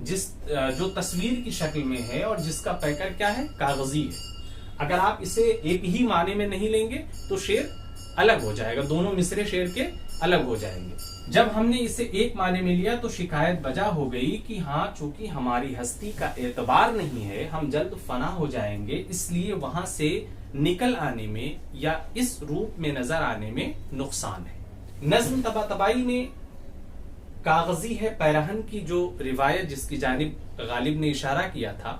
جو تصویر کی شکل میں ہے اور جس کا پیکر کیا ہے؟ کاغذی ہے. اگر آپ اسے ایک ہی معنی میں نہیں لیں گے تو شعر الگ ہو جائے گا، دونوں مصرے شعر کے الگ ہو جائیں گے. جب ہم نے اسے ایک معنی میں لیا تو شکایت بجا ہو گئی کہ ہاں چونکہ ہماری ہستی کا اعتبار نہیں ہے، ہم جلد فنا ہو جائیں گے، اس لیے وہاں سے نکل آنے میں یا اس روپ میں نظر آنے میں نقصان ہے. نظم طباطبائی نے کاغذی ہے پیرہن کی جو روایت جس کی جانب غالب نے اشارہ کیا تھا،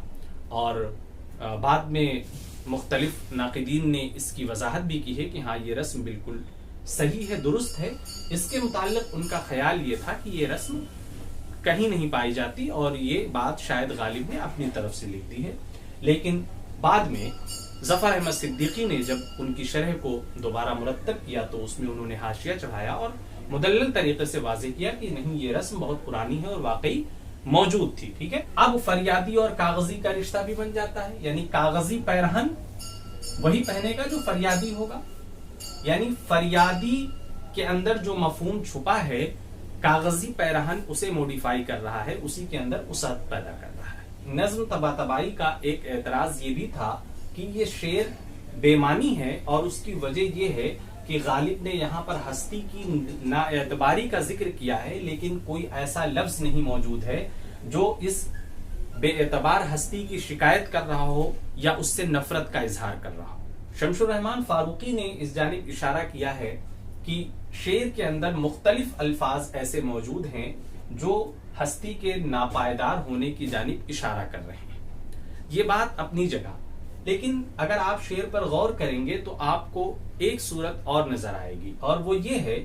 اور بعد میں مختلف ناقدین نے اس کی وضاحت بھی کی ہے کہ ہاں یہ رسم بالکل صحیح ہے، درست ہے. اس کے متعلق ان کا خیال یہ تھا کہ یہ رسم کہیں نہیں پائی جاتی اور یہ بات شاید غالب نے اپنی طرف سے لکھ دی ہے. لیکن بعد میں ظفر احمد صدیقی نے جب ان کی شرح کو دوبارہ مرتب کیا تو اس میں انہوں نے حاشیہ چڑھایا اور مدلل طریقے سے واضح کیا کہ نہیں، یہ رسم بہت پرانی ہے اور واقعی موجود تھی. ٹھیک ہے. اب فریادی اور کاغذی کا رشتہ بھی بن جاتا ہے، یعنی کاغذی پیرہن وہی پہنے گا جو فریادی ہوگا، یعنی فریادی کے اندر جو مفہوم چھپا ہے کاغذی پیرہن اسے موڈیفائی کر رہا ہے، اسی کے اندر وسعت پیدا کر رہا ہے. نظم طباطبائی کا ایک اعتراض یہ بھی تھا کہ یہ شعر بے معنی ہے، اور اس کی وجہ یہ ہے کہ غالب نے یہاں پر ہستی کی نااعتباری کا ذکر کیا ہے، لیکن کوئی ایسا لفظ نہیں موجود ہے جو اس بے اعتبار ہستی کی شکایت کر رہا ہو یا اس سے نفرت کا اظہار کر رہا ہو. شمس الرحمن فاروقی نے اس جانب اشارہ کیا ہے کہ شعر کے اندر مختلف الفاظ ایسے موجود ہیں جو ہستی کے ناپائیدار ہونے کی جانب اشارہ کر رہے ہیں. یہ بات اپنی جگہ، لیکن اگر آپ شعر پر غور کریں گے تو آپ کو ایک صورت اور نظر آئے گی، اور وہ یہ ہے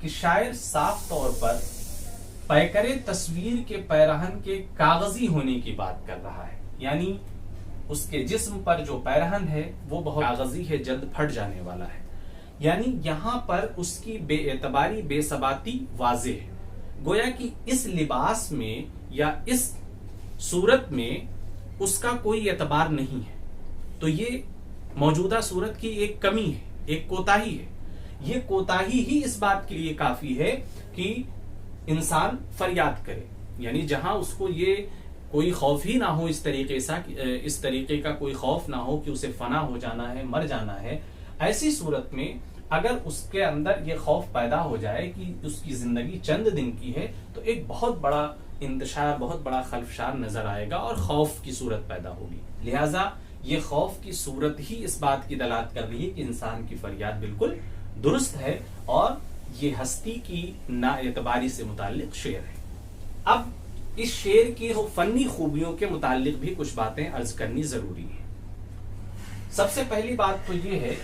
کہ شاعر صاف طور پر پیکر تصویر کے پیرہن کے کاغذی ہونے کی بات کر رہا ہے، یعنی اس کے جسم پر جو پیرہن ہے وہ بہت کاغذی ہے، جلد پھٹ جانے والا ہے. یعنی یہاں پر اس کی بے اعتباری، بے ثباتی واضح ہے. گویا کہ اس لباس میں یا اس صورت میں اس کا کوئی اعتبار نہیں ہے. تو یہ موجودہ صورت کی ایک کمی ہے، ایک کوتاہی ہے. یہ کوتاہی ہی اس بات کے لیے کافی ہے کہ انسان فریاد کرے، یعنی جہاں اس کو یہ کوئی خوف ہی نہ ہو، اس طریقے کا کوئی خوف نہ ہو کہ اسے فنا ہو جانا ہے، مر جانا ہے. ایسی صورت میں اگر اس کے اندر یہ خوف پیدا ہو جائے کہ اس کی زندگی چند دن کی ہے تو ایک بہت بڑا انتشار، بہت بڑا خلفشار نظر آئے گا اور خوف کی صورت پیدا ہوگی. لہٰذا یہ خوف کی صورت ہی اس بات کی دلالت کر رہی ہے کہ انسان کی فریاد بالکل درست ہے اور یہ ہستی کی نااعتباری سے متعلق شعر ہے. اب اس شعر کی فنی خوبیوں کے متعلق بھی کچھ باتیں عرض کرنی ضروری ہیں. سب سے پہلی بات تو یہ ہے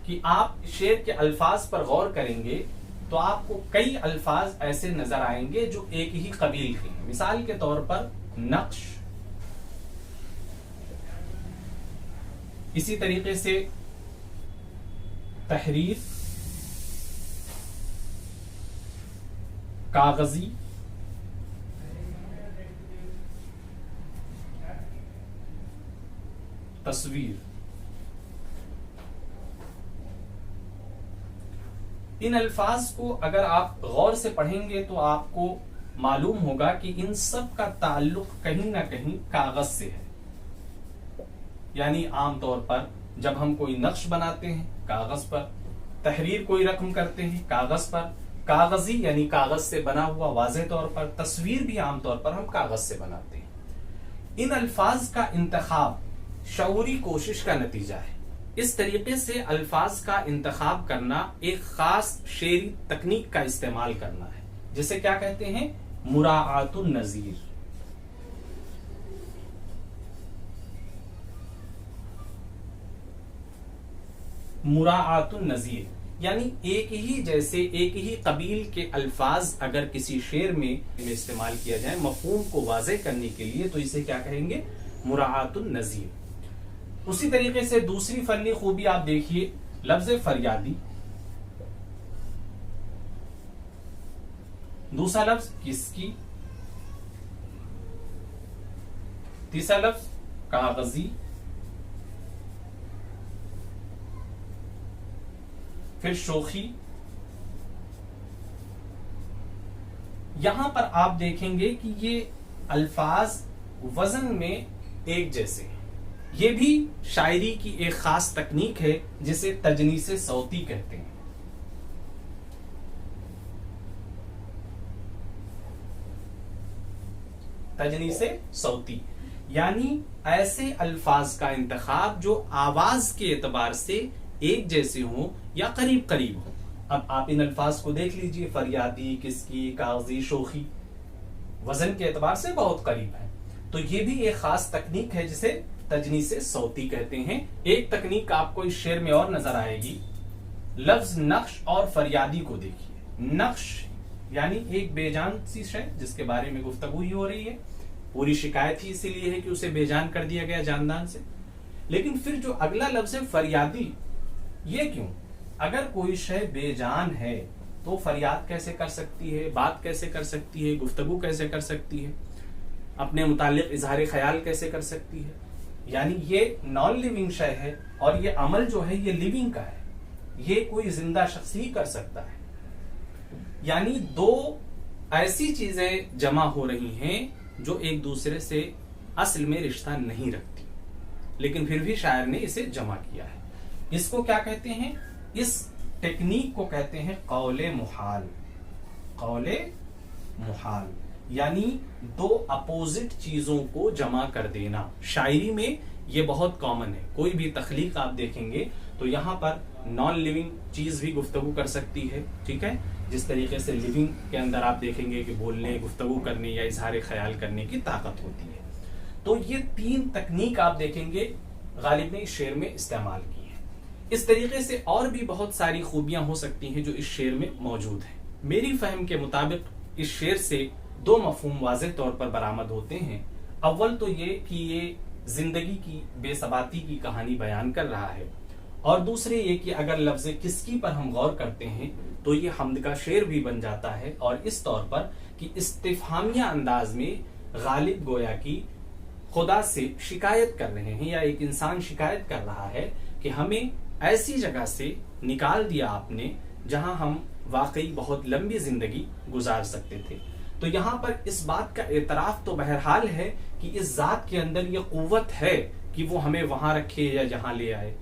کہ آپ شعر کے الفاظ پر غور کریں گے تو آپ کو کئی الفاظ ایسے نظر آئیں گے جو ایک ہی قبیل کے ہیں. مثال کے طور پر نقش، اسی طریقے سے تحریر، کاغذی، تصویر. ان الفاظ کو اگر آپ غور سے پڑھیں گے تو آپ کو معلوم ہوگا کہ ان سب کا تعلق کہیں نہ کہیں کاغذ سے ہے. یعنی عام طور پر جب ہم کوئی نقش بناتے ہیں کاغذ پر، تحریر کوئی رقم کرتے ہیں کاغذ پر، کاغذی یعنی کاغذ سے بنا ہوا واضح طور پر، تصویر بھی عام طور پر ہم کاغذ سے بناتے ہیں. ان الفاظ کا انتخاب شعوری کوشش کا نتیجہ ہے. اس طریقے سے الفاظ کا انتخاب کرنا ایک خاص شعری تکنیک کا استعمال کرنا ہے، جسے کیا کہتے ہیں؟ مراعات النظیر. مراعات النظیر یعنی ایک ہی جیسے، ایک ہی قبیل کے الفاظ اگر کسی شعر میں استعمال کیا جائے مفہوم کو واضح کرنے کے لیے تو اسے کیا کہیں گے؟ مراعات النظیر. اسی طریقے سے دوسری فنی خوبی آپ دیکھیے، لفظ فریادی، دوسرا لفظ کس کی، تیسرا لفظ کاغذی، پھر شوخی. یہاں پر آپ دیکھیں گے کہ یہ الفاظ وزن میں ایک جیسے ہیں. یہ بھی شاعری کی ایک خاص تکنیک ہے جسے تجنیس صوتی کہتے ہیں. تجنیس صوتی یعنی ایسے الفاظ کا انتخاب جو آواز کے اعتبار سے ایک جیسے ہوں یا قریب قریب ہوں. اب آپ ان الفاظ کو دیکھ لیجئے، فریادی، کسکی، کاغذی، شوخی وزن کے اعتبار سے بہت قریب ہے. تو یہ بھی ایک خاص تکنیک ہے جسے تجنیس صوتی کہتے ہیں. ایک تکنیک آپ کو اس شعر میں اور نظر آئے گی. لفظ نقش اور فریادی کو دیکھیے. نقش یعنی ایک بے جان سی شے جس کے بارے میں گفتگو ہی ہو رہی ہے. پوری شکایت ہی اسی لیے ہے کہ اسے بے جان کر دیا گیا جاندان سے. لیکن پھر جو اگلا لفظ ہے فریادی، یہ کیوں؟ اگر کوئی شے بے جان ہے تو فریاد کیسے کر سکتی ہے، بات کیسے کر سکتی ہے، گفتگو کیسے کر سکتی ہے، اپنے متعلق اظہار خیال کیسے کر سکتی ہے؟ یعنی یہ نان لیونگ شے ہے اور یہ عمل جو ہے یہ لیونگ کا ہے. یہ کوئی زندہ شخص ہی کر سکتا ہے. یعنی دو ایسی چیزیں جمع ہو رہی ہیں جو ایک دوسرے سے اصل میں رشتہ نہیں رکھتی، لیکن پھر بھی شاعر نے اسے جمع کیا ہے. اس کو کیا کہتے ہیں؟ اس ٹیکنیک کو کہتے ہیں قول محال. قول محال یعنی دو اپوزٹ چیزوں کو جمع کر دینا. شاعری میں یہ بہت کامن ہے. کوئی بھی تخلیق آپ دیکھیں گے تو یہاں پر نان لیونگ چیز بھی گفتگو کر سکتی ہے، ٹھیک ہے، جس طریقے سے لیونگ کے اندر آپ دیکھیں گے کہ بولنے، گفتگو کرنے یا اظہار خیال کرنے کی طاقت ہوتی ہے. تو یہ تین تکنیک آپ دیکھیں گے غالب نے اس شعر میں استعمال کی ہے. اس طریقے سے اور بھی بہت ساری خوبیاں ہو سکتی ہیں جو اس شعر میں موجود ہیں. میری فہم کے مطابق اس شعر سے دو مفہوم واضح طور پر برآمد ہوتے ہیں. اول تو یہ کہ یہ زندگی کی بے ثباتی کی کہانی بیان کر رہا ہے، اور دوسرے یہ کہ اگر لفظ کسکی پر ہم غور کرتے ہیں تو یہ حمد کا شعر بھی بن جاتا ہے، اور اس طور پر کہ استفہامیہ انداز میں غالب گویا کی خدا سے شکایت کر رہے ہیں، یا ایک انسان شکایت کر رہا ہے کہ ہمیں ایسی جگہ سے نکال دیا آپ نے جہاں ہم واقعی بہت لمبی زندگی گزار سکتے تھے. تو یہاں پر اس بات کا اعتراف تو بہرحال ہے کہ اس ذات کے اندر یہ قوت ہے کہ وہ ہمیں وہاں رکھے یا جہاں لے آئے،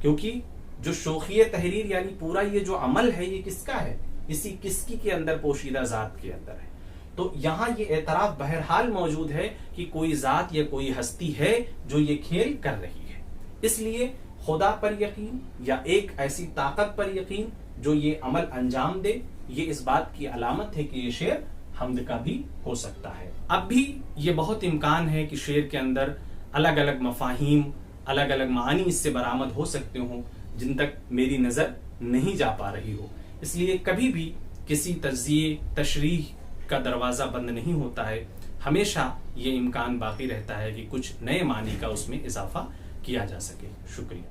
کیونکہ جو شوخی تحریر یعنی پورا یہ جو عمل ہے یہ کس کا ہے؟ اسی کسکی کے اندر پوشیدہ ذات کے اندر ہے. تو یہاں یہ اعتراف بہرحال موجود ہے کہ کوئی ذات یا کوئی ہستی ہے جو یہ کھیل کر رہی ہے. اس لیے خدا پر یقین یا ایک ایسی طاقت پر یقین جو یہ عمل انجام دے، یہ اس بات کی علامت ہے کہ یہ شعر حمد کا بھی ہو سکتا ہے. اب بھی یہ بہت امکان ہے کہ شعر کے اندر الگ الگ مفاہیم، الگ الگ معنی اس سے برآمد ہو سکتے ہوں جن تک میری نظر نہیں جا پا رہی ہو. اس لیے کبھی بھی کسی تجزیے تشریح کا دروازہ بند نہیں ہوتا ہے. ہمیشہ یہ امکان باقی رہتا ہے کہ کچھ نئے معنی کا اس میں اضافہ کیا جا سکے. شکریہ.